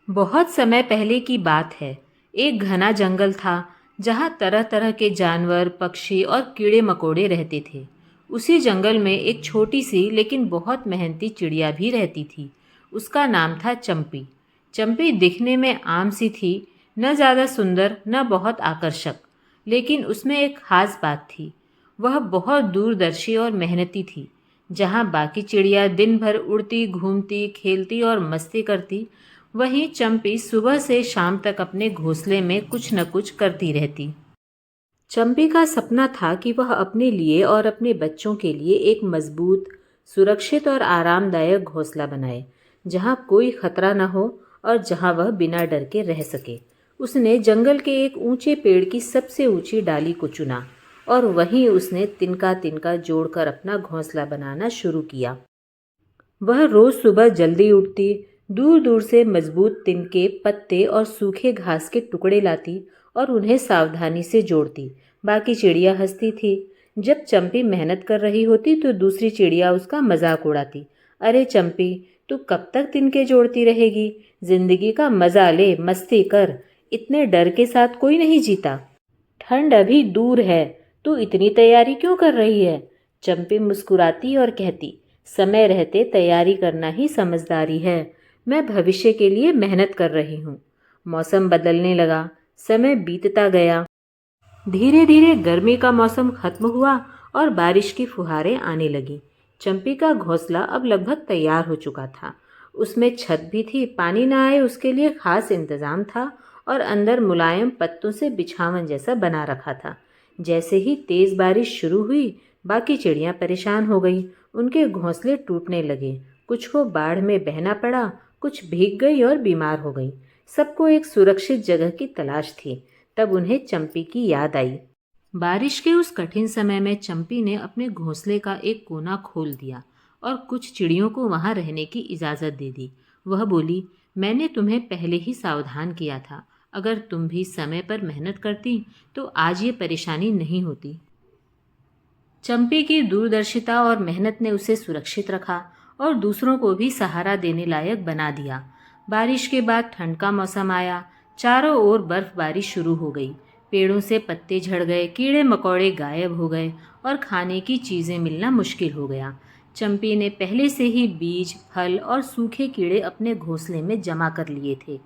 बहुत समय पहले की बात है। एक घना जंगल था जहाँ तरह तरह के जानवर, पक्षी और कीड़े मकोड़े रहते थे। उसी जंगल में एक छोटी सी लेकिन बहुत मेहनती चिड़िया भी रहती थी। उसका नाम था चंपी। चंपी दिखने में आम सी थी, न ज़्यादा सुंदर न बहुत आकर्षक, लेकिन उसमें एक खास बात थी। वह बहुत दूरदर्शी और मेहनती थी। जहाँ बाकी चिड़िया दिन भर उड़ती, घूमती, खेलती और मस्ती करती, वहीं चंपी सुबह से शाम तक अपने घोंसले में कुछ न कुछ करती रहती। चंपी का सपना था कि वह अपने लिए और अपने बच्चों के लिए एक मजबूत, सुरक्षित और आरामदायक घोंसला बनाए, जहाँ कोई खतरा न हो और जहाँ वह बिना डर के रह सके। उसने जंगल के एक ऊंचे पेड़ की सबसे ऊंची डाली को चुना और वहीं उसने तिनका तिनका जोड़कर अपना घोंसला बनाना शुरू किया। वह रोज सुबह जल्दी उठती, दूर दूर से मजबूत तिनके, पत्ते और सूखे घास के टुकड़े लाती और उन्हें सावधानी से जोड़ती। बाकी चिड़िया हंसती थी। जब चंपी मेहनत कर रही होती तो दूसरी चिड़िया उसका मजाक उड़ाती। अरे चंपी, तू कब तक तिनके जोड़ती रहेगी? जिंदगी का मजा ले, मस्ती कर। इतने डर के साथ कोई नहीं जीता। ठंड अभी दूर है, तू इतनी तैयारी क्यों कर रही है? चंपी मुस्कुराती और कहती, समय रहते तैयारी करना ही समझदारी है। मैं भविष्य के लिए मेहनत कर रही हूँ। मौसम बदलने लगा, समय बीतता गया। धीरे धीरे गर्मी का मौसम खत्म हुआ और बारिश की फुहारें आने लगी। चंपी का घोंसला अब लगभग तैयार हो चुका था। उसमें छत भी थी, पानी न आए उसके लिए खास इंतजाम था और अंदर मुलायम पत्तों से बिछावन जैसा बना रखा था। जैसे ही तेज बारिश शुरू हुई, बाकी चिड़ियां परेशान हो गई। उनके घोंसले टूटने लगे, कुछ को बाढ़ में बहना पड़ा, कुछ भीग गई और बीमार हो गई। सबको एक सुरक्षित जगह की तलाश थी। तब उन्हें चंपी की याद आई। बारिश के उस कठिन समय में चंपी ने अपने घोंसले का एक कोना खोल दिया और कुछ चिड़ियों को वहां रहने की इजाज़त दे दी। वह बोली, मैंने तुम्हें पहले ही सावधान किया था। अगर तुम भी समय पर मेहनत करती तो आज ये परेशानी नहीं होती। चंपी की दूरदर्शिता और मेहनत ने उसे सुरक्षित रखा और दूसरों को भी सहारा देने लायक बना दिया। बारिश के बाद ठंड का मौसम आया। चारों ओर बर्फबारी शुरू हो गई। पेड़ों से पत्ते झड़ गए, कीड़े मकोड़े गायब हो गए और खाने की चीज़ें मिलना मुश्किल हो गया। चंपी ने पहले से ही बीज, फल और सूखे कीड़े अपने घोंसले में जमा कर लिए थे।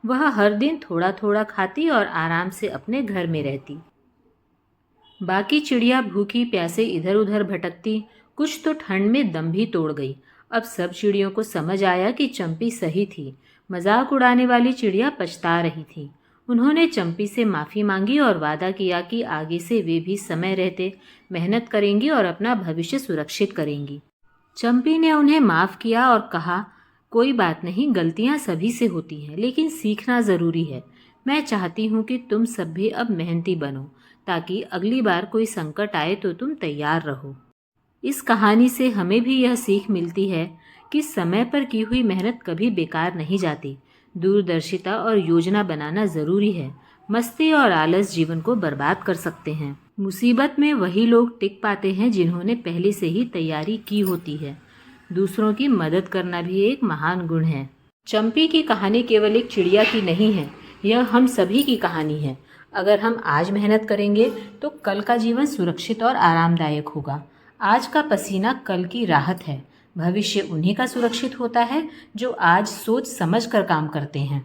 वह हर दिन थोड़ा थोड़ा खाती और आराम से अपने घर में रहती। बाकी चिड़िया भूखी प्यासे इधर उधर भटकती, कुछ तो ठंड में दम भी तोड़ गई। अब सब चिड़ियों को समझ आया कि चंपी सही थी। मजाक उड़ाने वाली चिड़िया पछता रही थी। उन्होंने चंपी से माफ़ी मांगी और वादा किया कि आगे से वे भी समय रहते मेहनत करेंगी और अपना भविष्य सुरक्षित करेंगी। चंपी ने उन्हें माफ़ किया और कहा, कोई बात नहीं, गलतियां सभी से होती हैं, लेकिन सीखना ज़रूरी है। मैं चाहती हूँ कि तुम सब भी अब मेहनती बनो, ताकि अगली बार कोई संकट आए तो तुम तैयार रहो। इस कहानी से हमें भी यह सीख मिलती है कि समय पर की हुई मेहनत कभी बेकार नहीं जाती। दूरदर्शिता और योजना बनाना ज़रूरी है। मस्ती और आलस जीवन को बर्बाद कर सकते हैं। मुसीबत में वही लोग टिक पाते हैं जिन्होंने पहले से ही तैयारी की होती है। दूसरों की मदद करना भी एक महान गुण है। चंपी की कहानी केवल एक चिड़िया की नहीं है, यह हम सभी की कहानी है। अगर हम आज मेहनत करेंगे तो कल का जीवन सुरक्षित और आरामदायक होगा। आज का पसीना कल की राहत है। भविष्य उन्हीं का सुरक्षित होता है जो आज सोच समझ कर काम करते हैं।